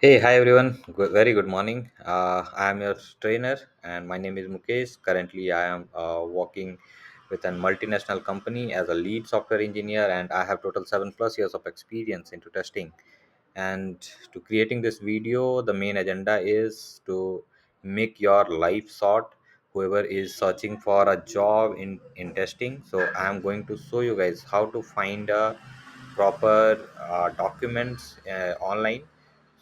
Hey, hi everyone. Very good morning. I am your trainer, and my name is Mukesh. Currently, I am working with a multinational company as a lead software engineer, and I have total 7+ years of experience into testing. And to creating this video, the main agenda is to make your life short. Whoever is searching for a job in testing, so I am going to show you guys how to find a proper documents online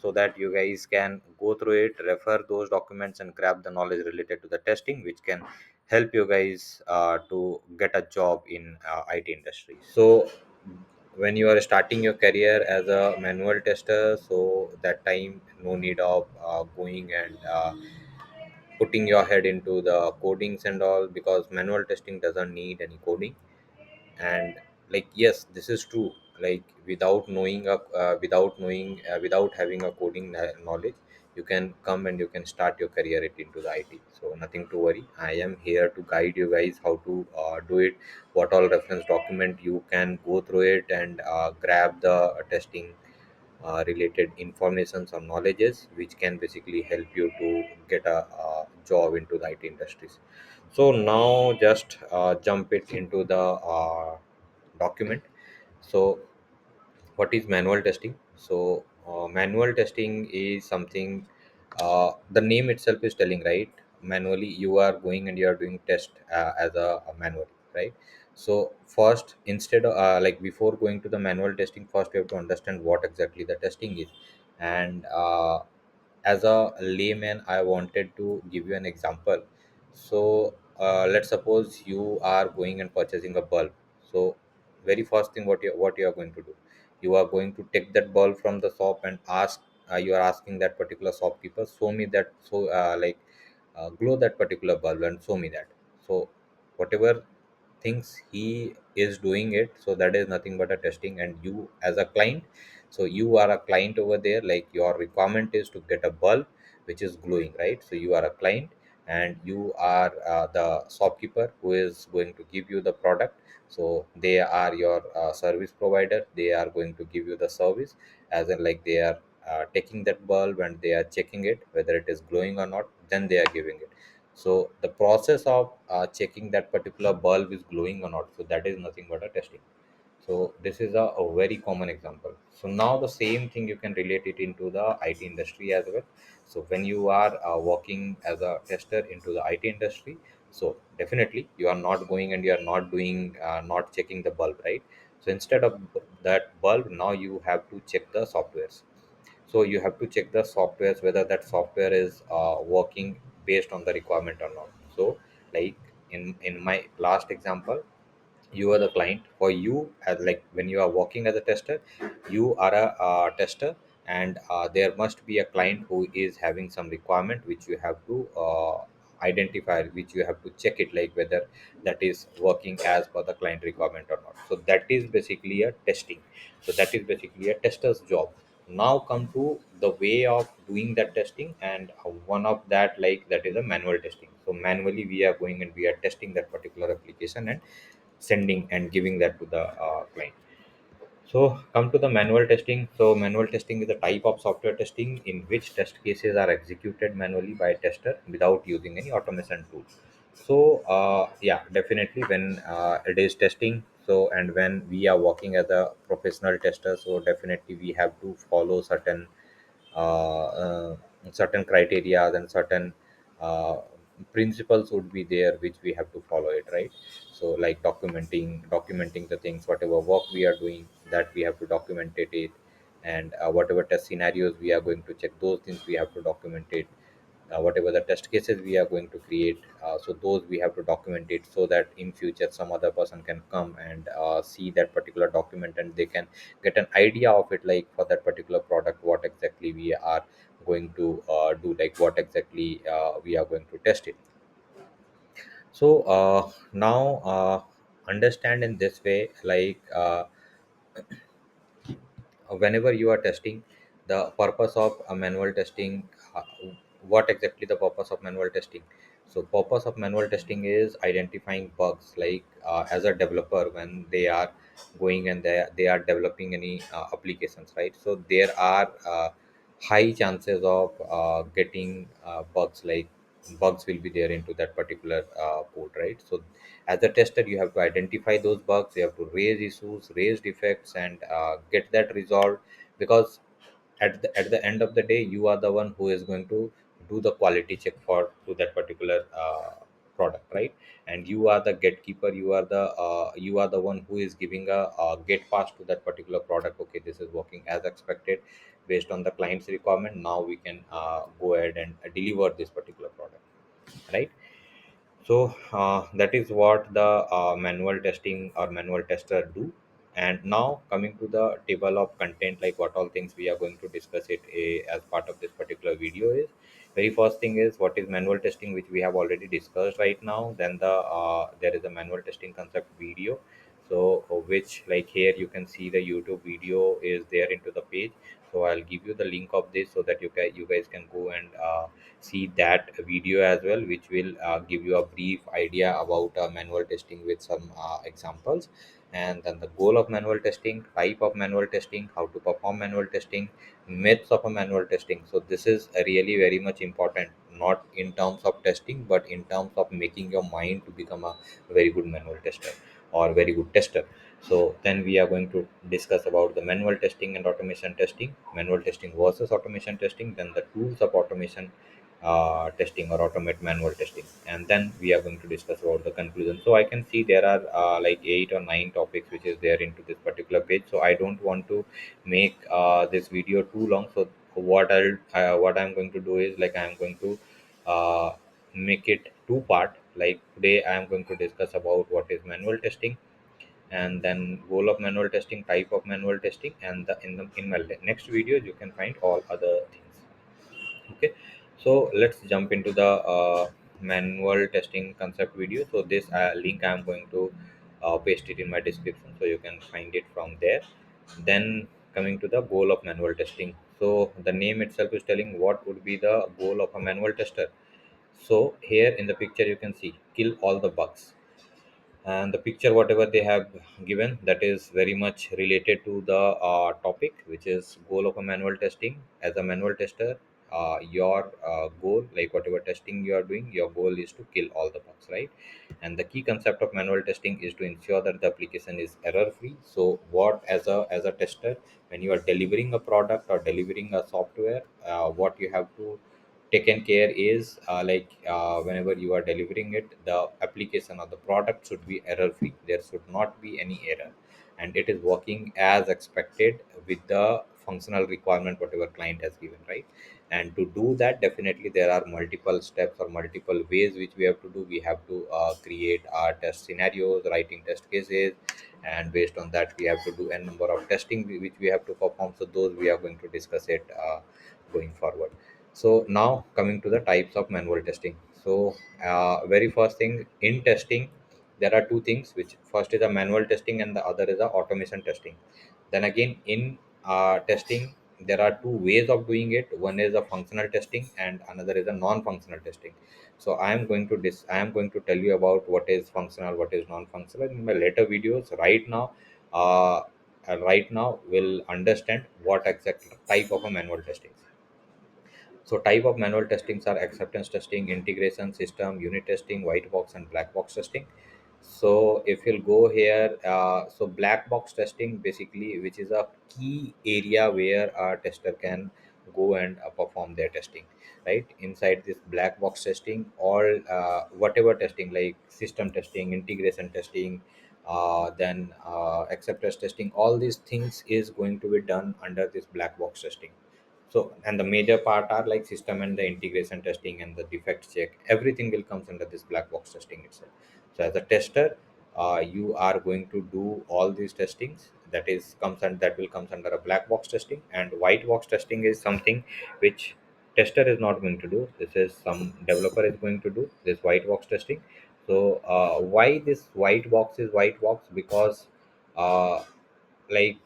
so that you guys can go through it, refer those documents, and grab the knowledge related to the testing, which can help you guys to get a job in IT industry. So when you are starting your career as a manual tester, so that time no need of going and putting your head into the codings and all, because manual testing doesn't need any coding. And like, yes, this is true. Like, without having a coding knowledge, you can come and you can start your career into the IT. So nothing to worry, I am here to guide you guys how to do it, what all reference document you can go through it, and grab the testing related informations or knowledges, which can basically help you to get a job into the IT industries. So now just jump it into the document. So what is manual testing? So manual testing is something, the name itself is telling, right? Manually you are going and you are doing test as a manual, right? So first, instead of like, before going to the manual testing, first you have to understand what exactly the testing is. And as a layman, I wanted to give you an example. So let's suppose you are going and purchasing a bulb. So very first thing, what you are going to do, you are going to take that bulb from the shop and ask, you are asking that particular shopkeeper, show me that, so glow that particular bulb and show me that. So whatever things he is doing it, so that is nothing but a testing. And you as a client, so you are a client over there, like your requirement is to get a bulb which is glowing, right? So you are a client, and you are the shopkeeper who is going to give you the product. So they are your service provider, they are going to give you the service, as in like they are taking that bulb and they are checking it whether it is glowing or not, then they are giving it. So the process of checking that particular bulb is glowing or not, so that is nothing but a testing. So this is a very common example. So now the same thing you can relate it into the IT industry as well. So when you are working as a tester into the IT industry, so definitely you are not going and you are not doing not checking the bulb, right? So instead of that bulb, now you have to check the softwares. So you have to check the softwares whether that software is working based on the requirement or not. So like, in my last example, you are the client. For you, as like, when you are working as a tester, you are a tester, and there must be a client who is having some requirement which you have to identify, which you have to check it, like whether that is working as per the client requirement or not. So that is basically a testing. So that is basically a tester's job. Now come to the way of doing that testing, and one of that, like, that is a manual testing. So manually we are going and we are testing that particular application and sending and giving that to the client. So come to the manual testing. So manual testing is a type of software testing in which test cases are executed manually by a tester without using any automation tool. So yeah, definitely when it is testing, so and when we are working as a professional tester, so definitely we have to follow uh, uh, certain criteria and certain uh, principles would be there, which we have to follow it, right? So like documenting the things, whatever work we are doing, that we have to document it. And whatever test scenarios we are going to check, those things we have to document it. Whatever the test cases we are going to create, so those we have to document it, so that in future some other person can come and see that particular document, and they can get an idea of it, like for that particular product what exactly we are going to do, like what exactly we are going to test it. So now understand in this way, like whenever you are testing, the purpose of a manual testing, uh, what exactly the purpose of manual testing? So purpose of manual testing is identifying bugs, like as a developer, when they are going and they are developing any applications, right? So there are high chances of getting bugs, like bugs will be there into that particular code, right? So as a tester, you have to identify those bugs, you have to raise issues, raise defects, and get that resolved, because at the end of the day, you are the one who is going to do the quality check for to that particular product, right? And you are the gatekeeper, you are the one who is giving a get pass to that particular product. Okay, this is working as expected based on the client's requirement. Now we can go ahead and deliver this particular product, right? So that is what the manual testing or manual tester do. And now coming to the table of content, like what all things we are going to discuss it as part of this particular video is, very first thing is what is manual testing, which we have already discussed right now. Then there is a manual testing concept video. So which, like here you can see the YouTube video is there into the page. So I'll give you the link of this so that you guys can go and see that video as well, which will give you a brief idea about manual testing with some examples. And then the goal of manual testing, type of manual testing, how to perform manual testing, myths of a manual testing. So this is really very much important, not in terms of testing, but in terms of making your mind to become a very good manual tester or very good tester. So then we are going to discuss about the manual testing and automation testing, manual testing versus automation testing, then the tools of automation testing or automate manual testing, and then we are going to discuss about the conclusion. So I can see there are like 8 or 9 topics which is there into this particular page. So I don't want to make this video too long. So what I'm going to do is, like, I'm going to uh, make it two part. Like today I am going to discuss about what is manual testing, and then goal of manual testing, type of manual testing, and in my next videos you can find all other things. Okay, so let's jump into the manual testing concept video. So this link I'm going to paste it in my description, so you can find it from there. Then coming to the goal of manual testing, so the name itself is telling what would be the goal of a manual tester. So here in the picture you can see kill all the bugs, and the picture whatever they have given, that is very much related to the topic, which is goal of a manual testing. As a manual tester, your goal, like whatever testing you are doing, your goal is to kill all the bugs, right? And the key concept of manual testing is to ensure that the application is error free. So what, as a tester, when you are delivering a product or delivering a software, what you have to taken care is, whenever you are delivering it, the application or the product should be error free, there should not be any error, and it is working as expected with the functional requirement whatever client has given, right? And to do that, definitely there are multiple steps or multiple ways which we have to do. We have to create our test scenarios, writing test cases, and based on that we have to do a number of testing which we have to perform. So those we are going to discuss it going forward. So now coming to the types of manual testing. So very first thing in testing, there are two things, which first is a manual testing and the other is a automation testing. Then again in testing, there are two ways of doing it. One is a functional testing and another is a non-functional testing. So I am going to tell you about what is functional, what is non-functional in my later videos. Uh, right now we'll understand what exact type of a manual testing. So type of manual testings are acceptance testing, integration system, unit testing, white box and black box testing. So if you'll go here, so black box testing basically, which is a key area where a tester can go and perform their testing, right? Inside this black box testing, all whatever testing like system testing, integration testing, then acceptance testing, all these things is going to be done under this black box testing. So, and the major part are like system and the integration testing and the defect check. Everything will comes under this black box testing itself. So, as a tester, you are going to do all these testings. That is comes and that will comes under a black box testing. And white box testing is something which tester is not going to do. This is some developer is going to do this white box testing. So, why this white box is white box? Because uh, like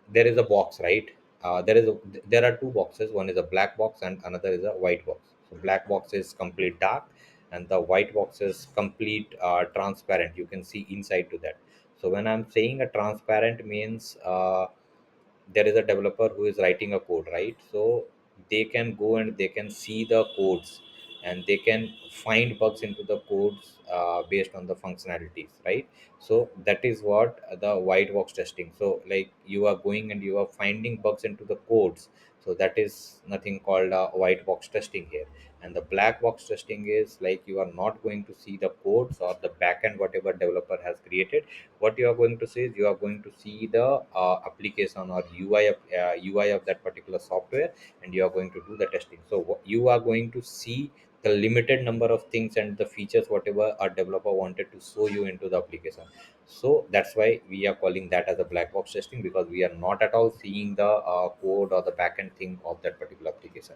there is a box, right? There are two boxes, one is a black box and another is a white box. So black box is complete dark and the white box is complete transparent, you can see inside to that. So when I'm saying a transparent means, there is a developer who is writing a code, right? So they can go and they can see the codes, and they can find bugs into the codes based on the functionalities, right? So that is what the white box testing. So like you are going and you are finding bugs into the codes, so that is nothing called a white box testing here. And the black box testing is like you are not going to see the codes or the backend whatever developer has created. What you are going to see is you are going to see the application or UI of that particular software, and you are going to do the testing. So you are going to see the limited number of things and the features whatever a developer wanted to show you into the application. So that's why we are calling that as a black box testing, because we are not at all seeing the code or the backend thing of that particular application.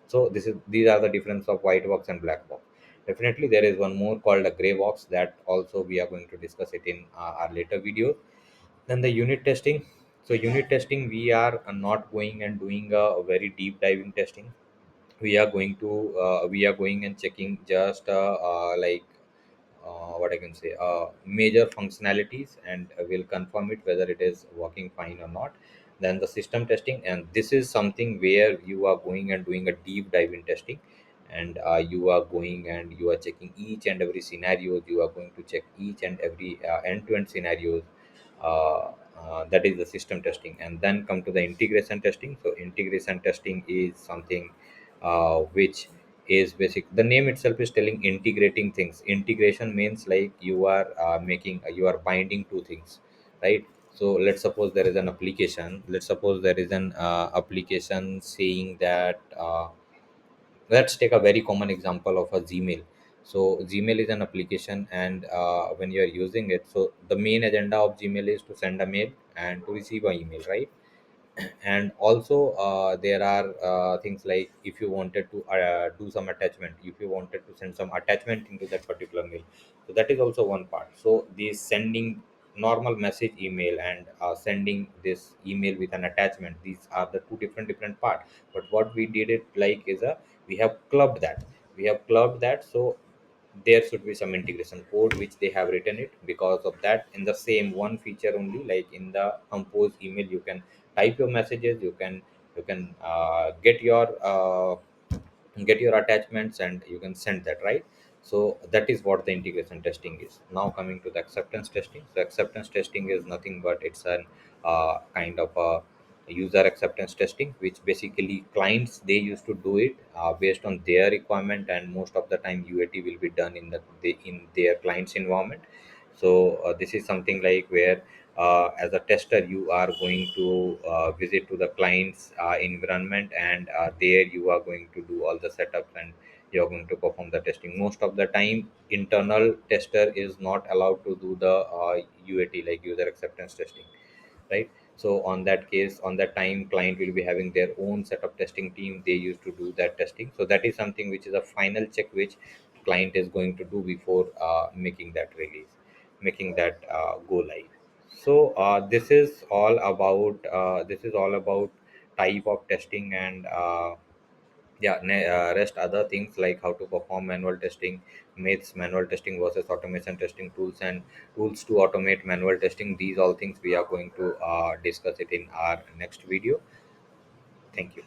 So these are the difference of white box and black box. Definitely there is one more called a gray box, that also we are going to discuss it in our later video. Then the unit testing. So unit testing, we are not going and doing a very deep diving testing. We are going and checking just like what I can say, major functionalities, and we'll confirm it whether it is working fine or not. Then the system testing, and this is something where you are going and doing a deep dive in testing, and you are going and you are checking each and every scenario. You are going to check each and every end-to-end scenarios. That is the system testing. And then come to the integration testing. So integration testing is something which is basic. The name itself is telling integrating things. Integration means like you are you are binding two things, right? So let's suppose there is an application. Let's suppose there is an application saying that let's take a very common example of a Gmail. So Gmail is an application, and when you are using it, so the main agenda of Gmail is to send a mail and to receive an email, right? And also there are things like if you wanted to do some attachment, if you wanted to send some attachment into that particular mail, so that is also one part. So this sending normal message email and sending this email with an attachment, these are the two different part. But what we did it like is a we have clubbed that. So there should be some integration code which they have written it. Because of that, in the same one feature only, like in the compose email, you can type your messages, you can get your attachments, and you can send that, right? So that is what the integration testing is. Now coming to the acceptance testing. So acceptance testing is nothing but it's an kind of a user acceptance testing, which basically clients they used to do it based on their requirement, and most of the time UAT will be done in in their client's environment. So this is something like where as a tester you are going to visit to the client's environment, and there you are going to do all the setups, and you are going to perform the testing. Most of the time internal tester is not allowed to do the UAT, like user acceptance testing, right? So on that case, on that time, client will be having their own set of testing team. They used to do that testing. So that is something which is a final check which client is going to do before making that release, making that go live. So this is all about type of testing, and rest other things like how to perform manual testing, myths, manual testing versus automation testing tools, and tools to automate manual testing. These all things we are going to discuss it in our next video. Thank you.